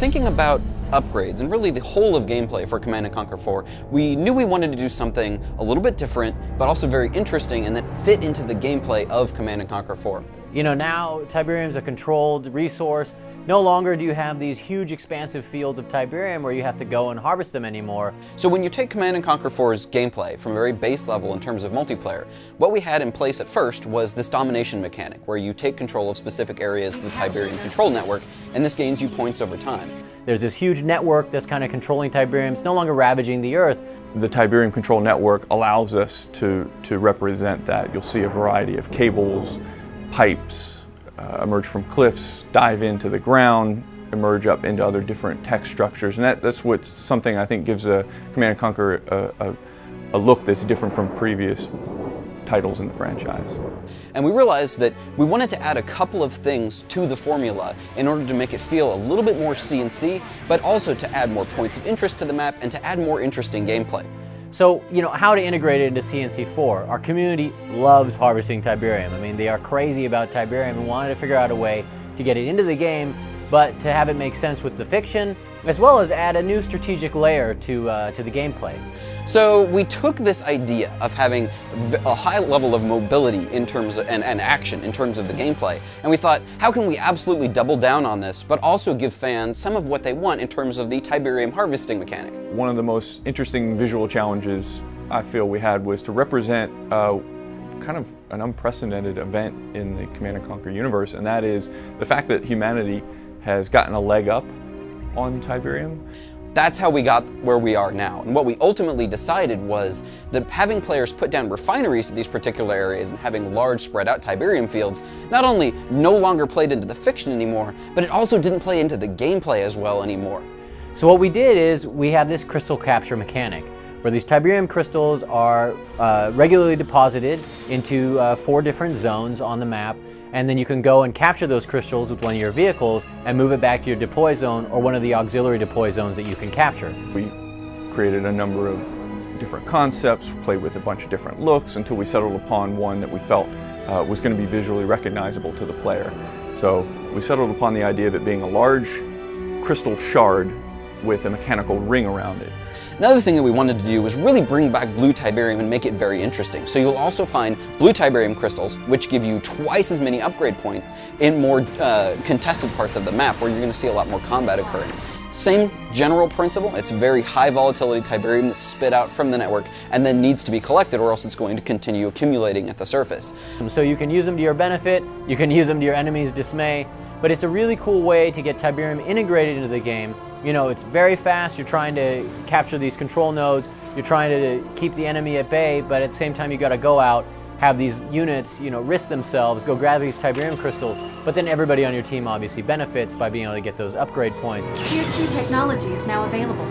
thinking about upgrades and really the whole of gameplay for Command & Conquer 4, we knew we wanted to do something a little bit different, but also very interesting and that fit into the gameplay of Command & Conquer 4. You know, now Tiberium's a controlled resource. No longer do you have these huge expansive fields of Tiberium where you have to go and harvest them anymore. So when you take Command & Conquer 4's gameplay from a very base level in terms of multiplayer, what we had in place at first was this domination mechanic where you take control of specific areas of the Tiberium control network, and this gains you points over time. There's this huge network that's kind of controlling Tiberium. It's no longer ravaging the Earth. The Tiberium control network allows us to represent that. You'll see a variety of cables, pipes, emerge from cliffs, dive into the ground, emerge up into other different tech structures, and that's what's something I think gives a Command & Conquer a look that's different from previous titles in the franchise. And we realized that we wanted to add a couple of things to the formula in order to make it feel a little bit more C&C, but also to add more points of interest to the map and to add more interesting gameplay. So, you know, how to integrate it into CNC4. Our community loves harvesting Tiberium. I mean, they are crazy about Tiberium and wanted to figure out a way to get it into the game, but to have it make sense with the fiction, as well as add a new strategic layer to the gameplay. So we took this idea of having a high level of mobility in terms of, and action in terms of the gameplay, and we thought, how can we absolutely double down on this, but also give fans some of what they want in terms of the Tiberium harvesting mechanic? One of the most interesting visual challenges I feel we had was to represent kind of an unprecedented event in the Command & Conquer universe, and that is the fact that humanity has gotten a leg up on Tiberium. That's how we got where we are now. And what we ultimately decided was that having players put down refineries to these particular areas and having large spread out Tiberium fields not only no longer played into the fiction anymore, but it also didn't play into the gameplay as well anymore. So what we did is we have this crystal capture mechanic where these Tiberium crystals are regularly deposited into 4 different zones on the map, and then you can go and capture those crystals with one of your vehicles and move it back to your deploy zone or one of the auxiliary deploy zones that you can capture. We created a number of different concepts, played with a bunch of different looks until we settled upon one that we felt was going to be visually recognizable to the player. So we settled upon the idea of it being a large crystal shard with a mechanical ring around it. Another thing that we wanted to do was really bring back blue Tiberium and make it very interesting. So you'll also find blue Tiberium crystals, which give you twice as many upgrade points in more contested parts of the map where you're going to see a lot more combat occurring. Same general principle, it's very high volatility Tiberium that's spit out from the network and then needs to be collected or else it's going to continue accumulating at the surface. So you can use them to your benefit, you can use them to your enemy's dismay, but it's a really cool way to get Tiberium integrated into the game. You know, it's very fast, you're trying to capture these control nodes, you're trying to keep the enemy at bay, but at the same time you gotta go out, have these units, you know, risk themselves, go grab these Tiberium crystals, but then everybody on your team obviously benefits by being able to get those upgrade points. Tier 2 technology is now available.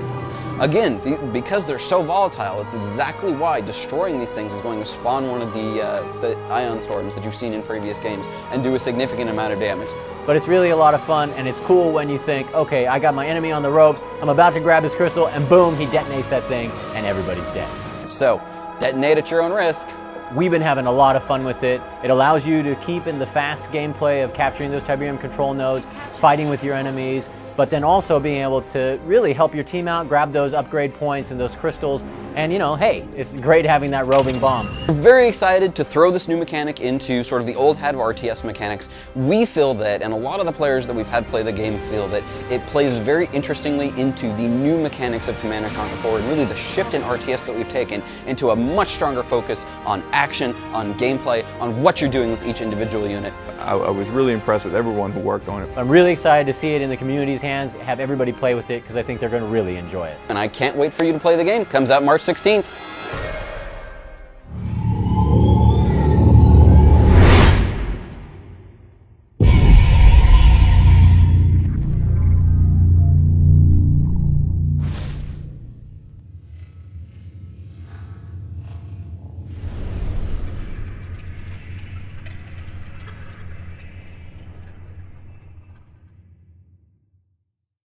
Again, because they're so volatile, it's exactly why destroying these things is going to spawn one of the ion storms that you've seen in previous games and do a significant amount of damage. But it's really a lot of fun, and it's cool when you think, okay, I got my enemy on the ropes, I'm about to grab his crystal, and boom, he detonates that thing, and everybody's dead. So, detonate at your own risk. We've been having a lot of fun with it. It allows you to keep in the fast gameplay of capturing those Tiberium control nodes, fighting with your enemies, but then also being able to really help your team out, grab those upgrade points and those crystals, and you know, hey, it's great having that roving bomb. We're very excited to throw this new mechanic into sort of the old hat of RTS mechanics. We feel that, and a lot of the players that we've had play the game feel that it plays very interestingly into the new mechanics of Command & Conquer 4 and really the shift in RTS that we've taken into a much stronger focus on action, on gameplay, on what you're doing with each individual unit. I was really impressed with everyone who worked on it. I'm really excited to see it in the community's hands, have everybody play with it, because I think they're going to really enjoy it. And I can't wait for you to play the game. Comes out March 16th.